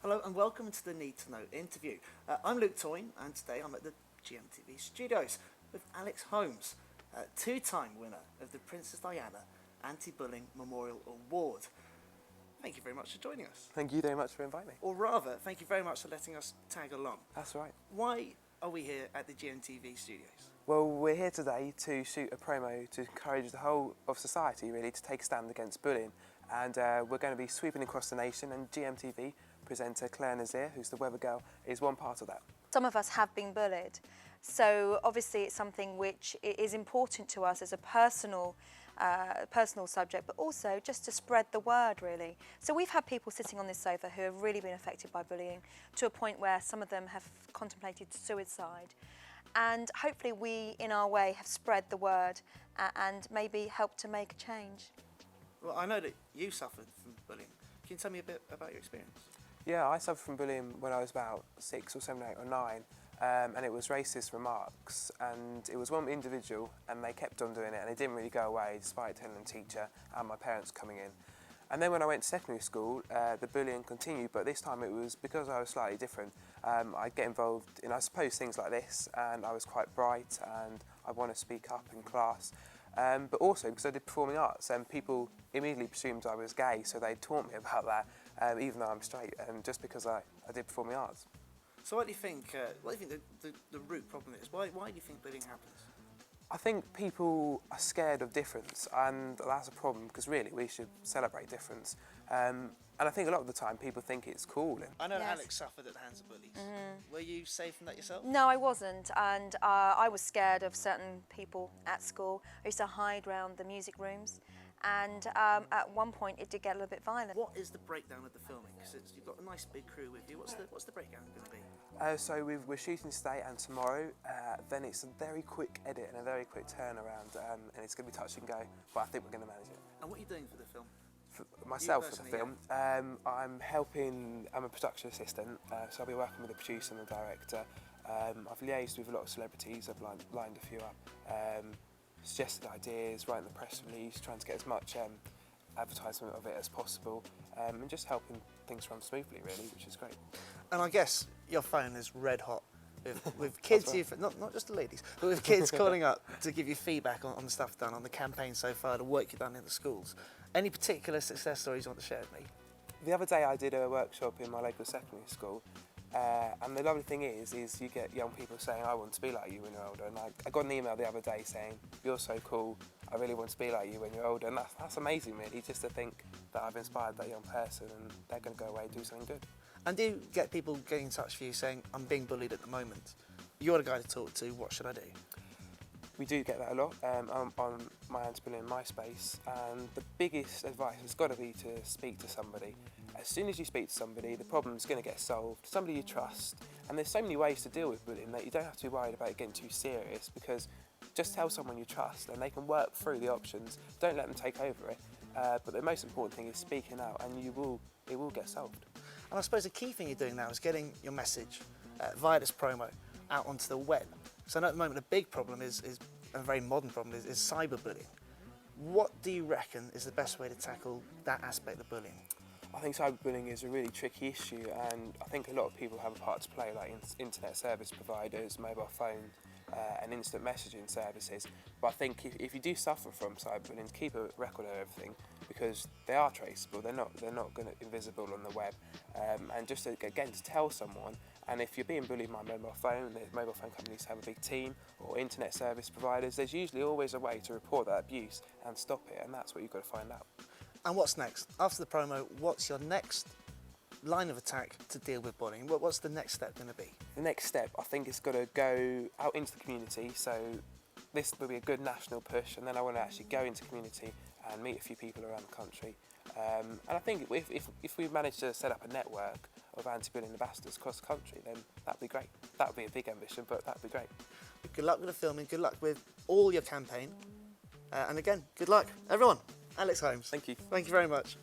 Hello and welcome to the Need to Know interview. I'm Luke Toyne and today I'm at the GMTV studios with Alex Holmes, two-time winner of the Princess Diana Anti-Bullying Memorial Award. Thank you very much for joining us. Thank you very much for inviting me. Or rather, thank you very much for letting us tag along. That's right. Why are we here at the GMTV studios? Well, we're here today to shoot a promo to encourage the whole of society really to take a stand against bullying, and we're going to be sweeping across the nation, and GMTV presenter Claire Nazir, who's the weather girl, is one part of that. Some of us have been bullied, so obviously it's something which is important to us as a personal subject, but also just to spread the word really. So we've had people sitting on this sofa who have really been affected by bullying to a point where some of them have contemplated suicide, and hopefully we in our way have spread the word and maybe helped to make a change. Well, I know that you suffered from bullying. Can you tell me a bit about your experience? Yeah, I suffered from bullying when I was about 6 or 7, 8 or 9, and it was racist remarks, and it was one individual, and they kept on doing it, and it didn't really go away despite telling the teacher and my parents coming in. And then when I went to secondary school, the bullying continued, but this time it was because I was slightly different. I'd get involved in, I suppose, things like this, and I was quite bright, and I want to speak up in class. But also because I did performing arts, and people immediately presumed I was gay, so they taught me about that, even though I'm straight, and just because I did performing arts. So what do you think the root problem is? Why do you think bullying happens? I think people are scared of difference, and that's a problem because really we should celebrate difference. And I think a lot of the time people think it's cool. I know Yes. Alex suffered at the hands of bullies. Were you safe from that yourself? No, I wasn't, and I was scared of certain people at school. I used to hide around the music rooms, and at one point it did get a little bit violent. What is the breakdown of the filming? Because you've got a nice big crew with you. What's the breakdown going to be? So we're shooting today and tomorrow, then it's a very quick edit and a very quick turnaround, and it's going to be touch and go, but I think we're going to manage it. And what are you doing for the film? For myself for the personally, film, I'm a production assistant, so I'll be working with the producer and the director. I've liaised with a lot of celebrities, I've lined a few up, suggested ideas, writing the press release, trying to get as much advertisement of it as possible, and just helping things run smoothly really, which is great. And I guess your phone is red hot with kids, right. not just the ladies, but with kids calling up to give you feedback on the stuff done, on the campaign so far, the work you've done in the schools. Any particular success stories you want to share with me? The other day I did a workshop in my local secondary school, and the lovely thing is you get young people saying, I want to be like you when you're older, and I got an email the other day saying, you're so cool, I really want to be like you when you're older, and that's amazing really, just to think that I've inspired that young person and they're going to go away and do something good. And do you get people getting in touch with you saying, I'm being bullied at the moment, you're the guy to talk to, what should I do? We do get that a lot on my anti-bullying MySpace, and the biggest advice has got to be to speak to somebody. As soon as you speak to somebody, the problem's going to get solved, somebody you trust, and there's so many ways to deal with bullying that you don't have to be worried about it getting too serious, because just tell someone you trust and they can work through the options. Don't let them take over it, but the most important thing is speaking out, and it will get solved. And I suppose the key thing you're doing now is getting your message via this promo out onto the web. So I know at the moment a big problem is a very modern problem is cyberbullying. What do you reckon is the best way to tackle that aspect of bullying? I think cyberbullying is a really tricky issue, and I think a lot of people have a part to play, like internet service providers, mobile phone and instant messaging services. But I think if you do suffer from cyberbullying, keep a record of everything, because they are traceable, they're not invisible on the web, and just to tell someone. And if you're being bullied by mobile phone, the mobile phone companies have a big team, or internet service providers, there's usually always a way to report that abuse and stop it, and that's what you've got to find out. And what's next? After the promo, what's your next line of attack to deal with bullying? What's the next step going to be? The next step, I think, is got to go out into the community, so this will be a good national push, and then I want to actually go into community and meet a few people around the country. And I think if we manage to set up a network of anti-bullying ambassadors across the country, then that'd be great. That would be a big ambition, but that'd be great. Good luck with the filming, good luck with all your campaign, and again, good luck, everyone. Alex Holmes. Thank you. Thank you very much.